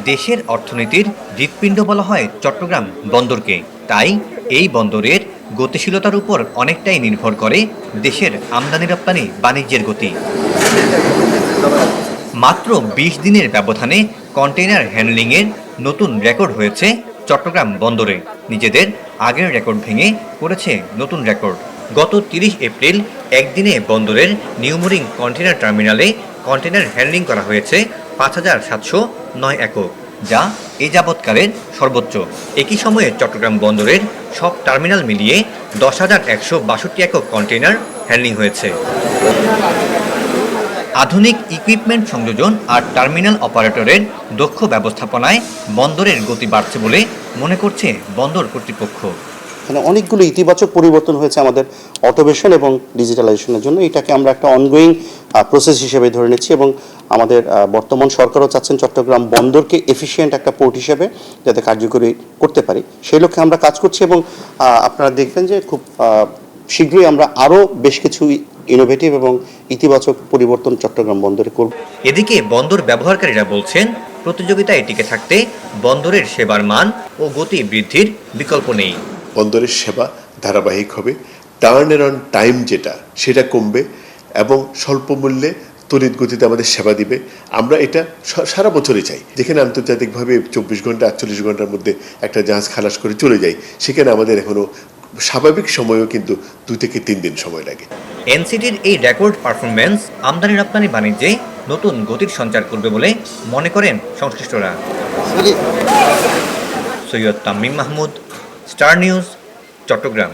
দেশের অর্থনীতির হৃৎপিণ্ড বলা হয় চট্টগ্রাম বন্দরকে। তাই এই বন্দরের গতিশীলতার উপর অনেকটাই নির্ভর করে দেশের আমদানি রপ্তানি বাণিজ্যের গতি। মাত্র ২০ দিনের ব্যবধানে কন্টেইনার হ্যান্ডলিংয়ের নতুন রেকর্ড হয়েছে চট্টগ্রাম বন্দরে। নিজেদের আগের রেকর্ড ভেঙে করেছে নতুন রেকর্ড। গত ৩০ এপ্রিল একদিনে বন্দরের নিউমোরিং কন্টেইনার টার্মিনালে কন্টেইনার হ্যান্ডলিং করা হয়েছে ৫,৭০৯ একক, যা এ যাবৎকালের সর্বোচ্চ। একই সময়ে চট্টগ্রাম বন্দরের সব টার্মিনাল মিলিয়ে ১০,১৬২ একক কন্টেইনার হ্যান্ডলিং হয়েছে। আধুনিক ইকুইপমেন্ট সংযোজন আর টার্মিনাল অপারেটরের দক্ষ ব্যবস্থাপনায় বন্দরের গতি বাড়ছে বলে মনে করছে বন্দর কর্তৃপক্ষ। অনেকগুলো ইতিবাচক পরিবর্তন হয়েছে আমাদের অটোমেশন এবং ডিজিটালাইজেশনের জন্য। এটাকে আমরা একটা অনগোয়িং প্রসেস হিসেবে ধরে নিচ্ছি এবং আমাদের বর্তমান সরকারও চাচ্ছেন চট্টগ্রাম বন্দরকে এফিশিয়েন্ট একটা পোর্ট হিসেবে যাতে কার্যকরী করতে পারি, সেই লক্ষ্যে আমরা কাজ করছি এবং আপনারা দেখবেন যে খুব শীঘ্রই আমরা আরও বেশ কিছু ইনোভেটিভ এবং ইতিবাচক পরিবর্তন চট্টগ্রাম বন্দরে করব। এদিকে বন্দর ব্যবহারকারীরা বলছেন, প্রতিযোগিতায় টিকে থাকতে বন্দরের সেবার মান ও গতি বৃদ্ধির বিকল্প নেই। বন্দরের সেবা ধারাবাহিক হবে, টার্ন অ্যারাউন্ড টাইম যেটা সেটা কমবে এবং স্বল্প মূল্যে তড়িৎ গতিতে আমাদের সেবা দিবে। আমরা এটা সারা বছরই চাই। যেখানে আন্তর্জাতিকভাবে ২৪ ঘন্টা ৪৮ ঘন্টার মধ্যে একটা জাহাজ খালাস করে চলে যায়, সেখানে আমাদের এখনো স্বাভাবিক সময়ও কিন্তু ২ থেকে ৩ দিন সময় লাগে। এনসিটির এই রেকর্ড পারফরমেন্স আমদানি রপ্তানি বাণিজ্যে নতুন গতির সঞ্চার করবে বলে মনে করেন সংশ্লিষ্টরা। Syed Tamim Mahmud, Star News, Chittagong.